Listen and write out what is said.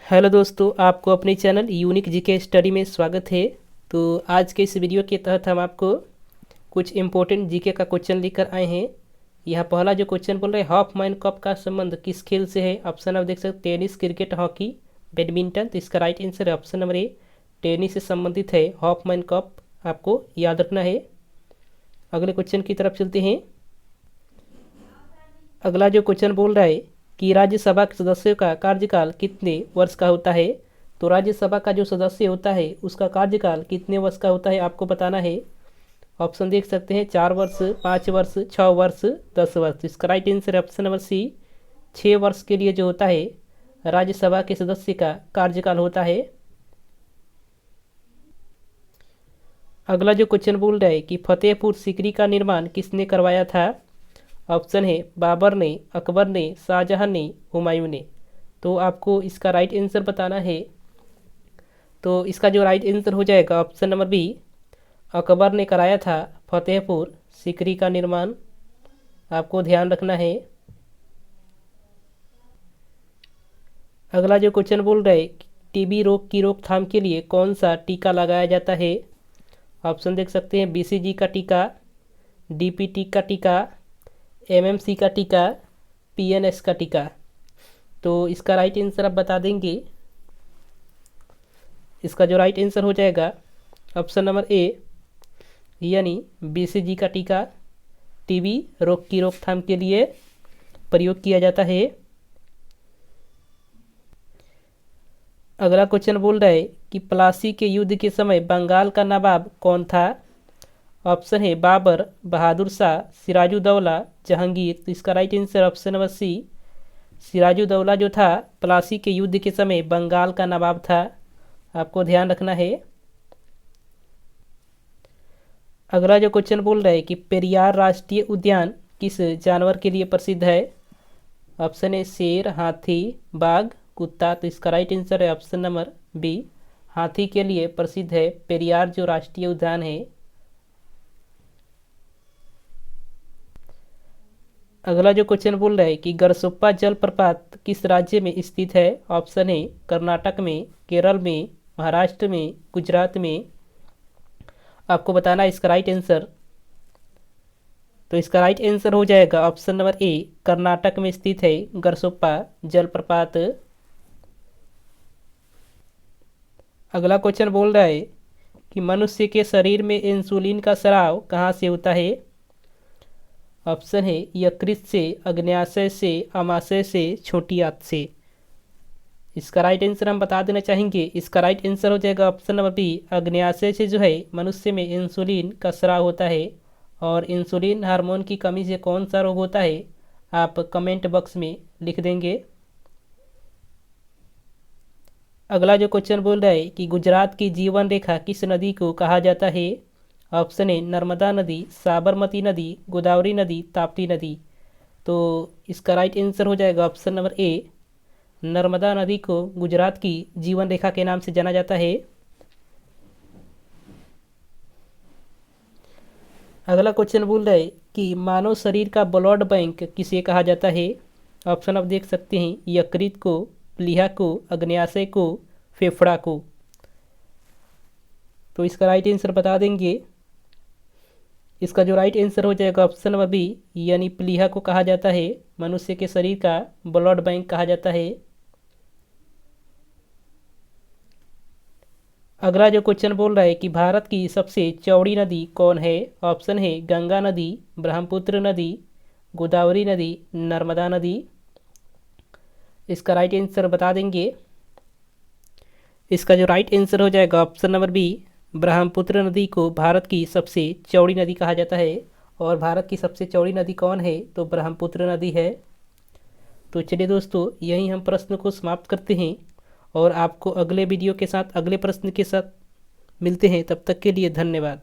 Hello दोस्तों, आपको अपने चैनल यूनिक जीके स्टडी में स्वागत है। तो आज के इस वीडियो के तहत हम आपको कुछ इम्पोर्टेंट जीके का क्वेश्चन लेकर आए हैं। यहाँ पहला जो क्वेश्चन बोल रहे हैं, हॉफमैन कप का संबंध किस खेल से है। ऑप्शन आप देख सकते, टेनिस, क्रिकेट, हॉकी, बैडमिंटन। तो इसका राइट आंसर है ऑप्शन नंबर ए, टेनिस से संबंधित है हॉफमैन कप। आपको याद रखना है। अगले क्वेश्चन की तरफ चलते हैं। अगला जो क्वेश्चन बोल रहा है कि राज्यसभा के सदस्यों का कार्यकाल कितने वर्ष का होता है। तो राज्यसभा का जो सदस्य होता है उसका कार्यकाल कितने वर्ष का होता है आपको बताना है। ऑप्शन देख सकते हैं, 4 वर्ष, 5 वर्ष, 6 वर्ष, 10 वर्ष। इसका राइट आंसर है ऑप्शन नंबर सी, 6 वर्ष के लिए जो होता है राज्यसभा के सदस्य का कार्यकाल होता है। अगला जो क्वेश्चन बोल रहा है कि फतेहपुर सीकरी का निर्माण किसने करवाया था। ऑप्शन है बाबर ने, अकबर ने, शाहजहां ने, हुमायूं ने। तो आपको इसका राइट आंसर बताना है। तो इसका जो राइट आंसर हो जाएगा ऑप्शन नंबर बी, अकबर ने कराया था फतेहपुर सीकरी का निर्माण। आपको ध्यान रखना है। अगला जो क्वेश्चन बोल रहा है, टीबी रोग की रोकथाम के लिए कौन सा टीका लगाया जाता है। ऑप्शन देख सकते हैं, बीसीजी का टीका, डीपीटी का टीका, एमएमसी का टीका, पीएनएस का टीका। तो इसका राइट आंसर आप बता देंगे। इसका जो राइट आंसर हो जाएगा ऑप्शन नंबर ए, यानी बीसीजी का टीका टीबी रोग की रोकथाम के लिए प्रयोग किया जाता है। अगला क्वेश्चन बोल रहा है कि प्लासी के युद्ध के समय बंगाल का नवाब कौन था। ऑप्शन है बाबर, बहादुर शाह, सिराजुद्दौला, जहांगीर। तो इसका right answer option number C, Sirajuddaula जो था प्लासी के युद्ध के समय बंगाल का नवाब था। आपको ध्यान रखना है। अगला जो क्वेश्चन बोल रहा है कि पेरियार राष्ट्रीय उद्यान किस जानवर के लिए प्रसिद्ध है। ऑप्शन है शेर, हाथी, बाघ, कुत्ता। तो इसका राइट आंसर है ऑप्शन नंबर बी, हाथी के लिए प्रसिद्ध है पेरियार जो राष्ट्रीय उद्यान है। अगला जो क्वेश्चन बोल रहा है कि गरसोप्पा जलप्रपात किस राज्य में स्थित है। ऑप्शन है कर्नाटक में, केरल में, महाराष्ट्र में, गुजरात में। आपको बताना है इसका राइट आंसर। तो इसका राइट आंसर हो जाएगा ऑप्शन नंबर ए, कर्नाटक में स्थित है गरसोप्पा जलप्रपात। अगला क्वेश्चन बोल रहा है कि मनुष्य के शरीर में इंसुलिन का स्राव कहाँ से होता है। ऑप्शन है यकृत से, अग्न्याशय से, अमाशय से, छोटी आंत से। इसका राइट आंसर हम बता देना चाहेंगे। इसका राइट आंसर हो जाएगा ऑप्शन नंबर बी, अग्न्याशय से जो है मनुष्य में इंसुलिन का स्राव होता है। और इंसुलिन हार्मोन की कमी से कौन सा रोग होता है आप कमेंट बॉक्स में लिख देंगे। अगला जो क्वेश्चन बोल रहा है कि गुजरात की जीवन रेखा किस नदी को कहा जाता है। ऑप्शन है नर्मदा नदी, साबरमती नदी, गोदावरी नदी, ताप्ती नदी। तो इसका राइट आंसर हो जाएगा ऑप्शन नंबर ए, नर्मदा नदी को गुजरात की जीवन रेखा के नाम से जाना जाता है। अगला क्वेश्चन बोल रहा है कि मानव शरीर का ब्लड बैंक किसे कहा जाता है। ऑप्शन आप देख सकते हैं, यकृत को, प्लीहा को, अग्न्याशय को, फेफड़ा को। तो इसका राइट आंसर बता देंगे। इसका जो राइट आंसर हो जाएगा ऑप्शन नंबर बी, यानी प्लीहा को कहा जाता है मनुष्य के शरीर का ब्लड बैंक कहा जाता है। अगला जो क्वेश्चन बोल रहा है कि भारत की सबसे चौड़ी नदी कौन है। ऑप्शन है गंगा नदी, ब्रह्मपुत्र नदी, गोदावरी नदी, नर्मदा नदी। इसका राइट आंसर बता देंगे। इसका जो राइट आंसर हो जाएगा ऑप्शन नंबर बी, ब्रह्मपुत्र नदी को भारत की सबसे चौड़ी नदी कहा जाता है। और भारत की सबसे चौड़ी नदी कौन है, तो ब्रह्मपुत्र नदी है। तो चलिए दोस्तों, यहीं हम प्रश्न को समाप्त करते हैं और आपको अगले वीडियो के साथ, अगले प्रश्न के साथ मिलते हैं। तब तक के लिए धन्यवाद।